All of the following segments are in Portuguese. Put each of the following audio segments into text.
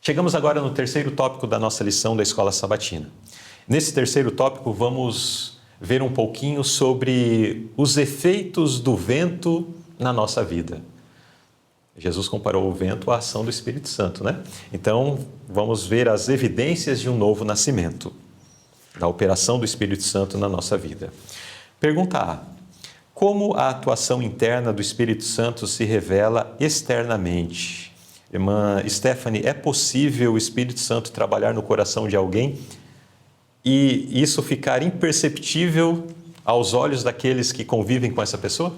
Chegamos agora no terceiro tópico da nossa lição da Escola Sabatina. Nesse terceiro tópico, vamos ver um pouquinho sobre os efeitos do vento na nossa vida. Jesus comparou o vento à ação do Espírito Santo, né? Então, vamos ver as evidências de um novo nascimento, da operação do Espírito Santo na nossa vida. Pergunta A. Como a atuação interna do Espírito Santo se revela externamente? Irmã Stephanie, é possível o Espírito Santo trabalhar no coração de alguém e isso ficar imperceptível aos olhos daqueles que convivem com essa pessoa?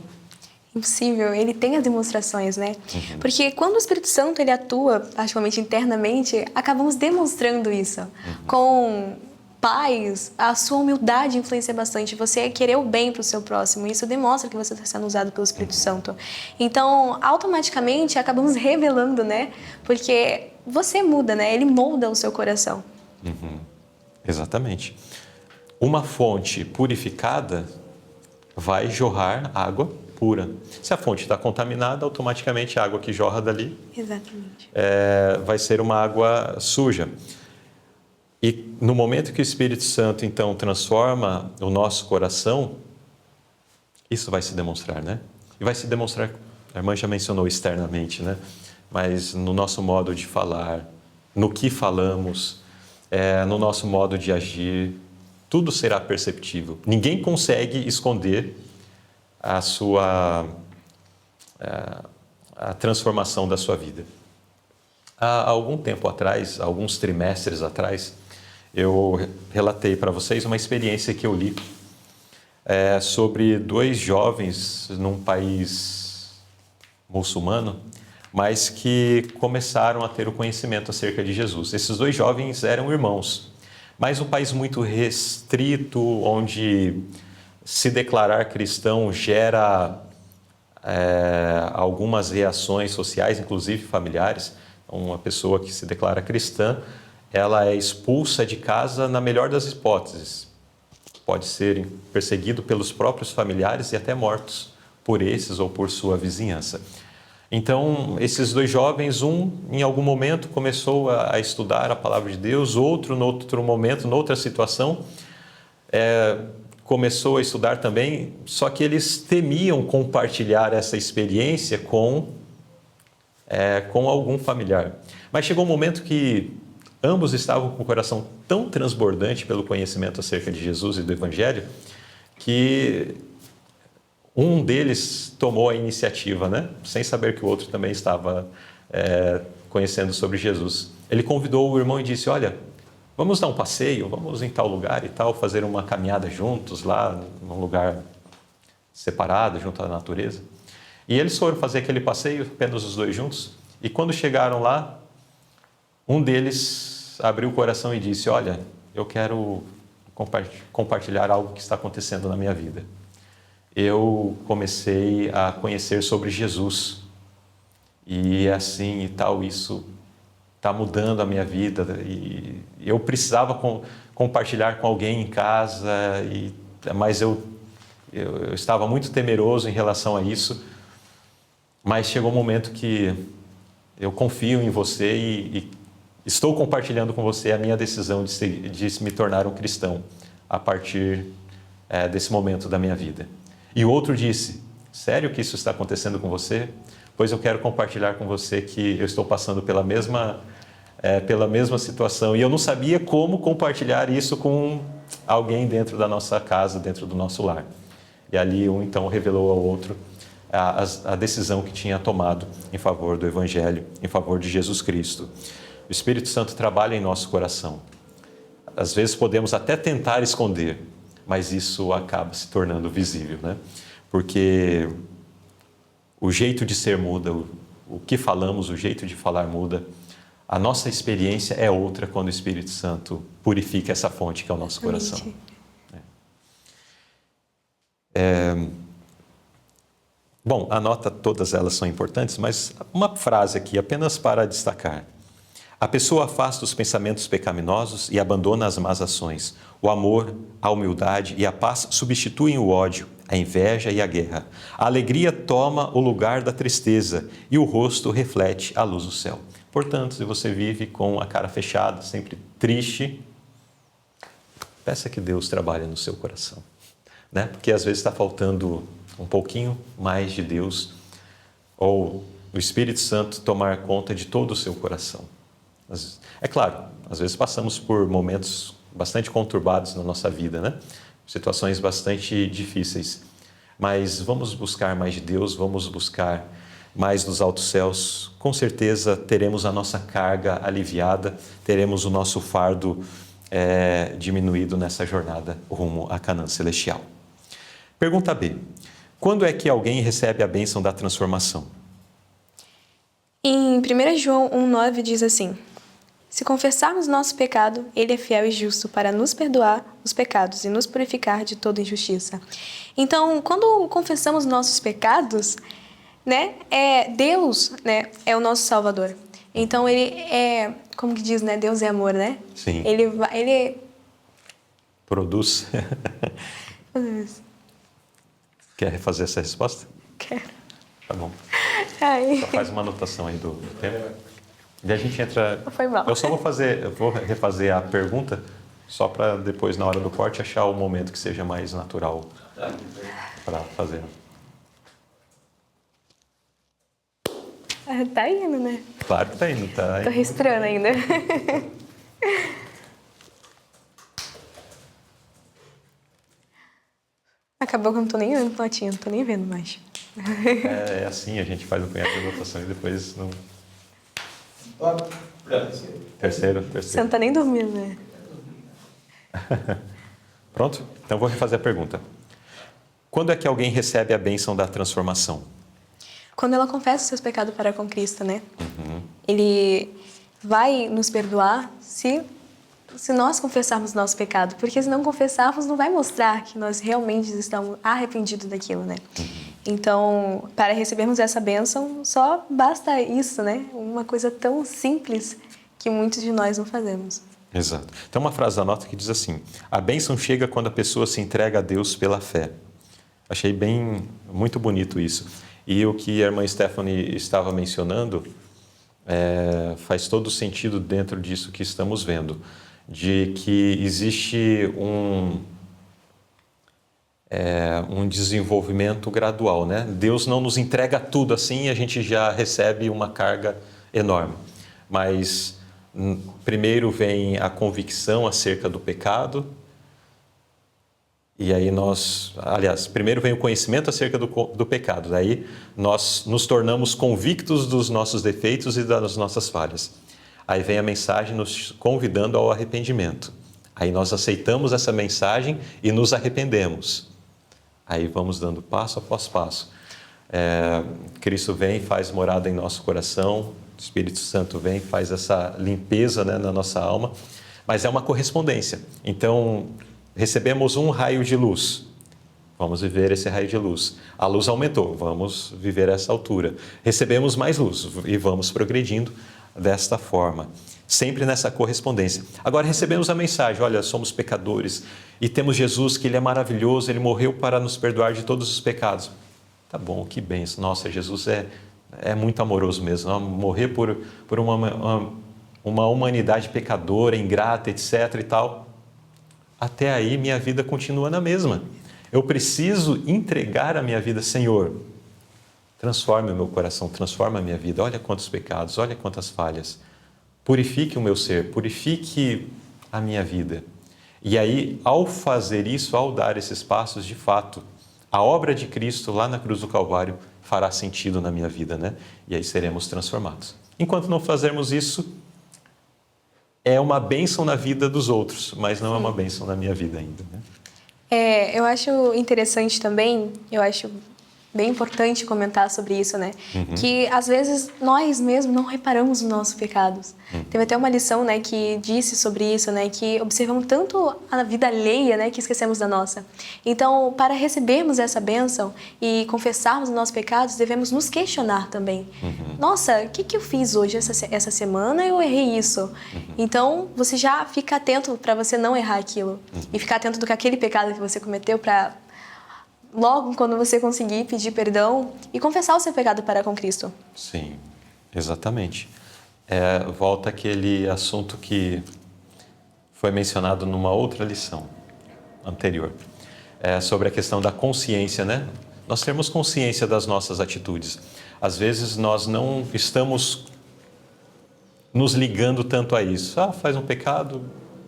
Impossível, ele tem as demonstrações, né? Porque quando o Espírito Santo ele atua, particularmente internamente, acabamos demonstrando isso. Com pais, a sua humildade influencia bastante. Você querer o bem para o seu próximo, isso demonstra que você está sendo usado pelo Espírito Santo. Então, automaticamente, acabamos revelando, né? Porque você muda, né? Ele molda o seu coração. Exatamente. Uma fonte purificada vai jorrar água pura. Se a fonte está contaminada, automaticamente a água que jorra dali Exatamente. vai ser uma água suja. E no momento que o Espírito Santo, então, transforma o nosso coração, isso vai se demonstrar, né? E vai se demonstrar, a irmã já mencionou externamente, né? Mas no nosso modo de falar, no que falamos, no nosso modo de agir, tudo será perceptível. Ninguém consegue esconder a transformação da sua vida. Há algum tempo atrás, alguns trimestres atrás, eu relatei para vocês uma experiência que eu li sobre dois jovens num país muçulmano, mas que começaram a ter o conhecimento acerca de Jesus. Esses dois jovens eram irmãos, mas um país muito restrito, onde se declarar cristão gera algumas reações sociais, inclusive familiares. Uma pessoa que se declara cristã, ela é expulsa de casa na melhor das hipóteses. Pode ser perseguido pelos próprios familiares e até mortos por esses ou por sua vizinhança. Então, esses dois jovens, um em algum momento começou a estudar a palavra de Deus, outro, no outro momento, noutra situação, começou a estudar também, só que eles temiam compartilhar essa experiência com algum familiar. Mas chegou um momento que ambos estavam com o coração tão transbordante pelo conhecimento acerca de Jesus e do Evangelho, que um deles tomou a iniciativa, né? Sem saber que o outro também estava conhecendo sobre Jesus. Ele convidou o irmão e disse: olha, vamos dar um passeio, vamos em tal lugar e tal, fazer uma caminhada juntos lá, num lugar separado, junto à natureza. E eles foram fazer aquele passeio, apenas os dois juntos, e quando chegaram lá, um deles abriu o coração e disse: olha, eu quero compartilhar algo que está acontecendo na minha vida. Eu comecei a conhecer sobre Jesus, e assim e tal, isso está mudando a minha vida, e eu precisava compartilhar com alguém em casa, mas eu estava muito temeroso em relação a isso. Mas chegou um momento que eu confio em você e estou compartilhando com você a minha decisão de me tornar um cristão a partir desse momento da minha vida. E o outro disse: sério que isso está acontecendo com você? Pois eu quero compartilhar com você que eu estou passando pela mesma situação e eu não sabia como compartilhar isso com alguém dentro da nossa casa, dentro do nosso lar. E ali um então revelou ao outro a decisão que tinha tomado em favor do Evangelho, em favor de Jesus Cristo. O Espírito Santo trabalha em nosso coração. Às vezes podemos até tentar esconder, mas isso acaba se tornando visível, né? Porque o jeito de ser muda, o que falamos, o jeito de falar muda. A nossa experiência é outra quando o Espírito Santo purifica essa fonte que é o nosso coração. Bom, a nota, todas elas são importantes, mas uma frase aqui, apenas para destacar. A pessoa afasta os pensamentos pecaminosos e abandona as más ações. O amor, a humildade e a paz substituem o ódio, a inveja e a guerra. A alegria toma o lugar da tristeza e o rosto reflete a luz do céu. Portanto, se você vive com a cara fechada, sempre triste, peça que Deus trabalhe no seu coração, né? Porque às vezes está faltando um pouquinho mais de Deus, ou o Espírito Santo tomar conta de todo o seu coração. É claro, às vezes passamos por momentos bastante conturbados na nossa vida, né? Situações bastante difíceis. Mas vamos buscar mais de Deus, vamos buscar mais dos altos céus. Com certeza teremos a nossa carga aliviada, teremos o nosso fardo diminuído nessa jornada rumo à Canaã celestial. Pergunta B. Quando é que alguém recebe a bênção da transformação? Em 1 João 1,9 diz assim: se confessarmos nosso pecado, Ele é fiel e justo para nos perdoar os pecados e nos purificar de toda injustiça. Então, quando confessamos nossos pecados, né, Deus, né, é o nosso Salvador. Então, Ele é, como que diz, né, Deus é amor, né? Sim. Ele produz. Quer refazer essa resposta? Quero. Tá bom. Ai. Só faz uma anotação aí do tempo. E a gente entra... Foi mal. Eu vou refazer a pergunta só para depois, na hora do corte, achar o momento que seja mais natural para fazer. Tá indo, né? Claro que tá indo, tá? Tô respirando ainda. Acabou que eu não tô nem vendo notinha, não tô nem vendo mais. É assim, a gente faz um punhado de anotação e depois não... Terceiro. Você não tá nem dormindo, né? Pronto? Então eu vou refazer a pergunta. Quando é que alguém recebe a bênção da transformação? Quando ela confessa os seus pecados para com Cristo, né? Ele vai nos perdoar se nós confessarmos nosso pecado. Porque se não confessarmos, não vai mostrar que nós realmente estamos arrependidos daquilo, né? Então, para recebermos essa bênção, só basta isso, né? Uma coisa tão simples que muitos de nós não fazemos. Exato. Tem uma frase da nota que diz assim: a bênção chega quando a pessoa se entrega a Deus pela fé. Achei muito bonito isso. E o que a irmã Stephanie estava mencionando faz todo sentido dentro disso que estamos vendo, de que existe um desenvolvimento gradual, né? Deus não nos entrega tudo assim e a gente já recebe uma carga enorme. Mas primeiro vem a convicção acerca do pecado, e aí primeiro vem o conhecimento acerca do pecado, daí nós nos tornamos convictos dos nossos defeitos e das nossas falhas. Aí vem a mensagem nos convidando ao arrependimento. Aí nós aceitamos essa mensagem e nos arrependemos. Aí vamos dando passo após passo. Cristo vem, faz morada em nosso coração, o Espírito Santo vem, faz essa limpeza, né, na nossa alma, mas é uma correspondência. Então, recebemos um raio de luz, vamos viver esse raio de luz. A luz aumentou, vamos viver essa altura. Recebemos mais luz e vamos progredindo desta forma, sempre nessa correspondência. Agora recebemos a mensagem: olha, somos pecadores e temos Jesus, que Ele é maravilhoso, Ele morreu para nos perdoar de todos os pecados. Tá bom, que bênção. Nossa, Jesus é muito amoroso mesmo, não? Morrer por uma humanidade pecadora, ingrata, etc. e tal. Até aí minha vida continua na mesma. Eu preciso entregar a minha vida. Senhor, transforme o meu coração, transforme a minha vida. Olha quantos pecados, olha quantas falhas. Purifique o meu ser, purifique a minha vida. E aí, ao fazer isso, ao dar esses passos, de fato, a obra de Cristo lá na cruz do Calvário fará sentido na minha vida, né? E aí seremos transformados. Enquanto não fazermos isso, é uma bênção na vida dos outros, mas não é uma bênção na minha vida ainda, né? Eu acho interessante também, eu acho bem importante comentar sobre isso, né? Que às vezes nós mesmos não reparamos os nossos pecados. Teve até uma lição, né, que disse sobre isso, né, que observamos tanto a vida alheia, né, que esquecemos da nossa. Então, para recebermos essa bênção e confessarmos os nossos pecados, devemos nos questionar também. Nossa, o que eu fiz hoje essa semana? Eu errei isso. Então, você já fica atento para você não errar aquilo e ficar atento do que aquele pecado que você cometeu, para logo quando você conseguir pedir perdão e confessar o seu pecado para com Cristo. Sim, exatamente. volta aquele assunto que foi mencionado numa outra lição anterior, sobre a questão da consciência, né? Nós temos consciência das nossas atitudes. Às vezes nós não estamos nos ligando tanto a isso. Faz um pecado,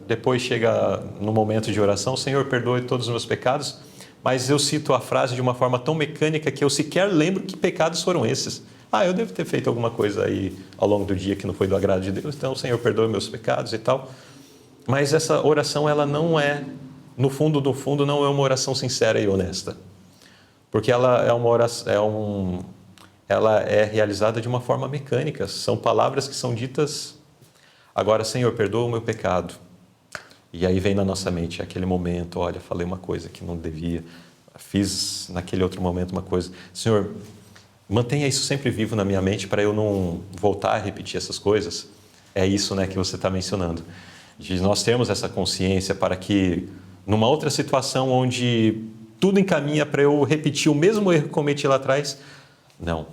depois chega no momento de oração, Senhor, perdoe todos os meus pecados, mas eu cito a frase de uma forma tão mecânica que eu sequer lembro que pecados foram esses. Eu devo ter feito alguma coisa aí ao longo do dia que não foi do agrado de Deus, então, Senhor, perdoe meus pecados e tal. Mas essa oração, ela não é, no fundo do fundo, não é uma oração sincera e honesta. Porque ela é uma oração, ela é realizada de uma forma mecânica. São palavras que são ditas, agora, Senhor, perdoa o meu pecado. E aí vem na nossa mente aquele momento, olha, falei uma coisa que não devia, fiz naquele outro momento uma coisa. Senhor, mantenha isso sempre vivo na minha mente para eu não voltar a repetir essas coisas. É isso, né, que você está mencionando. De nós termos essa consciência para que, numa outra situação onde tudo encaminha para eu repetir o mesmo erro que cometi lá atrás, não,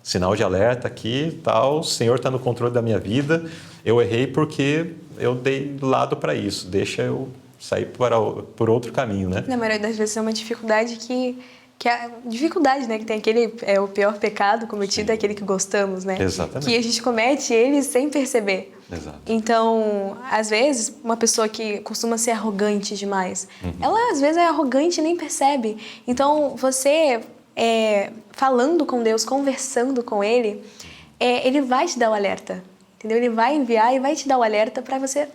sinal de alerta aqui, tal, o Senhor está no controle da minha vida, eu errei porque eu dei lado para isso, deixa eu sair por outro caminho, né? Na maioria das vezes é uma dificuldade que a dificuldade, né, que tem aquele, o pior pecado cometido, é aquele que gostamos, né? Exatamente. Que a gente comete ele sem perceber. Exato. Então, às vezes, uma pessoa que costuma ser arrogante demais, ela às vezes é arrogante e nem percebe. Então, você falando com Deus, conversando com Ele, Ele vai te dar o alerta, entendeu? Ele vai enviar e vai te dar o alerta para você,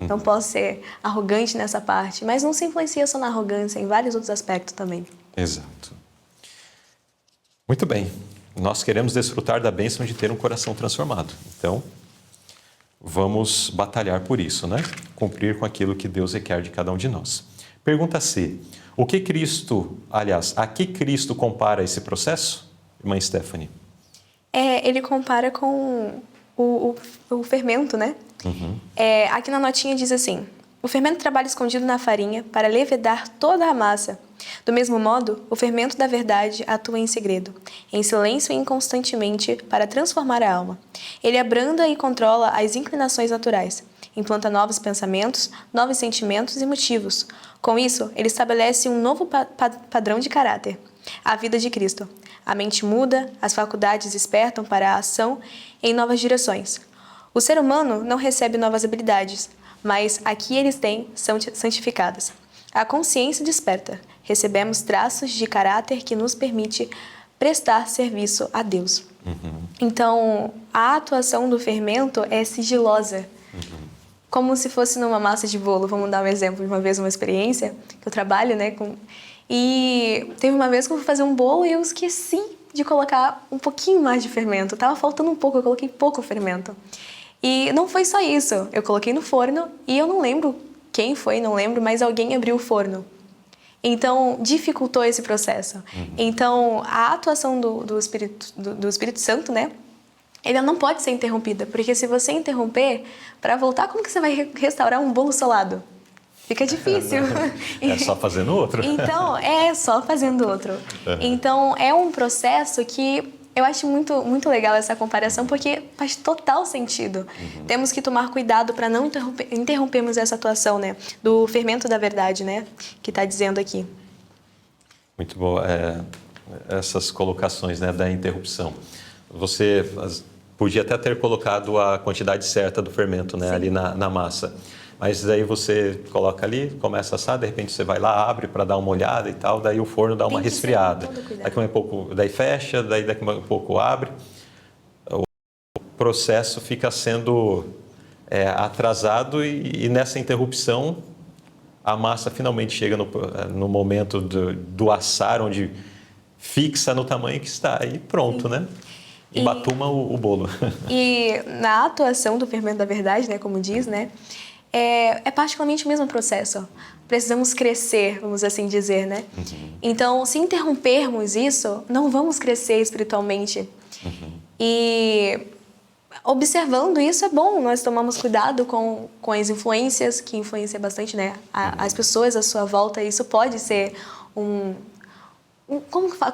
não posso ser arrogante nessa parte, mas não se influencia só na arrogância, em vários outros aspectos também. Exato. Muito bem. Nós queremos desfrutar da bênção de ter um coração transformado. Então, vamos batalhar por isso, né? Cumprir com aquilo que Deus requer de cada um de nós. Pergunta C. A que Cristo compara esse processo, irmã Stephanie? Ele compara com o fermento, né? Aqui na notinha diz assim: o fermento trabalha escondido na farinha para levedar toda a massa. Do mesmo modo, o fermento da verdade atua em segredo, em silêncio e inconstantemente para transformar a alma. Ele abranda e controla as inclinações naturais, implanta novos pensamentos, novos sentimentos e motivos. Com isso, ele estabelece um novo padrão de caráter, a vida de Cristo. A mente muda, as faculdades despertam para a ação em novas direções. O ser humano não recebe novas habilidades, mas aqui eles têm são santificadas. A consciência desperta. Recebemos traços de caráter que nos permite prestar serviço a Deus. Então, a atuação do fermento é sigilosa. Como se fosse numa massa de bolo. Vamos dar um exemplo de uma experiência que eu trabalho, né? E teve uma vez que eu fui fazer um bolo e eu esqueci de colocar um pouquinho mais de fermento. Tava faltando um pouco, eu coloquei pouco fermento. E não foi só isso. Eu coloquei no forno e eu não lembro quem foi, mas alguém abriu o forno. Então, dificultou esse processo. Então, a atuação do Espírito Santo, né? Ela não pode ser interrompida, porque se você interromper, para voltar, como que você vai restaurar um bolo solado? Fica difícil. É só fazendo outro. Então, é só fazendo outro. Então, é um processo que eu acho muito, muito legal essa comparação, porque faz total sentido. Temos que tomar cuidado para não interrompermos essa atuação, né? Do fermento da verdade, né? Que está dizendo aqui. Muito boa. Essas colocações, né, da interrupção. Você podia até ter colocado a quantidade certa do fermento, né, ali na massa. Mas daí você coloca ali, começa a assar, de repente você vai lá, abre para dar uma olhada e tal, daí o forno dá uma resfriada. Daqui a pouco, daí fecha, daqui a pouco abre. O processo fica sendo atrasado e nessa interrupção a massa finalmente chega no momento do assar, onde fixa no tamanho que está e pronto, né? E batuma o bolo. E na atuação do fermento da verdade, né, como diz, né? É particularmente o mesmo processo. Precisamos crescer, vamos assim dizer, né? Então, se interrompermos isso, não vamos crescer espiritualmente. E observando isso é bom, nós tomamos cuidado com as influências, que influencia bastante, né? As pessoas à sua volta, isso pode ser como que fala?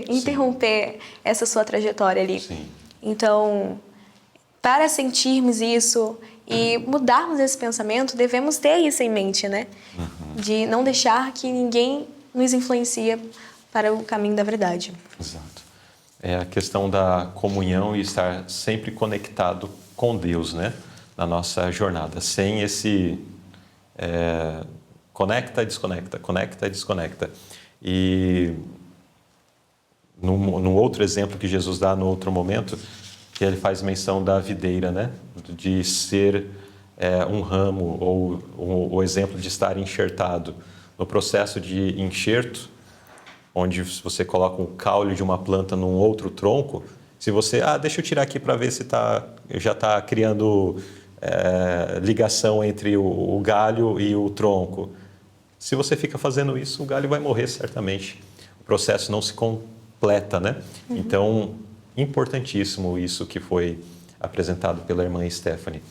Interromper essa sua trajetória ali. Sim. Então, para sentirmos isso e mudarmos esse pensamento, devemos ter isso em mente, né? De não deixar que ninguém nos influencie para o caminho da verdade. Exato. É a questão da comunhão e estar sempre conectado com Deus, né? Na nossa jornada. Sem esse conecta e desconecta, conecta e desconecta. E num outro exemplo que Jesus dá no outro momento, que ele faz menção da videira, né? De ser um ramo, ou o exemplo de estar enxertado. No processo de enxerto, onde você coloca um caule de uma planta num outro tronco, se você, deixa eu tirar aqui para ver se já está criando ligação entre o galho e o tronco. Se você fica fazendo isso, o galho vai morrer certamente. O processo não se completa, né? Então, importantíssimo isso que foi apresentado pela irmã Stephanie.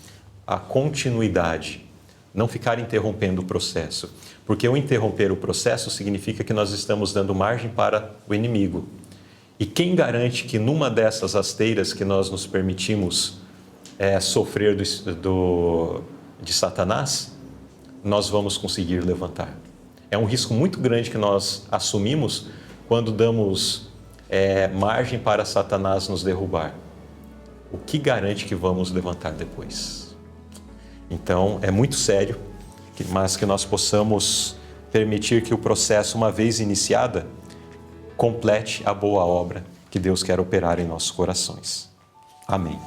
A continuidade, não ficar interrompendo o processo. Porque o interromper o processo significa que nós estamos dando margem para o inimigo. E quem garante que numa dessas rasteiras que nós nos permitimos sofrer de Satanás, nós vamos conseguir levantar? É um risco muito grande que nós assumimos quando damos margem para Satanás nos derrubar. O que garante que vamos levantar depois? Então, é muito sério, mas que nós possamos permitir que o processo, uma vez iniciada, complete a boa obra que Deus quer operar em nossos corações. Amém.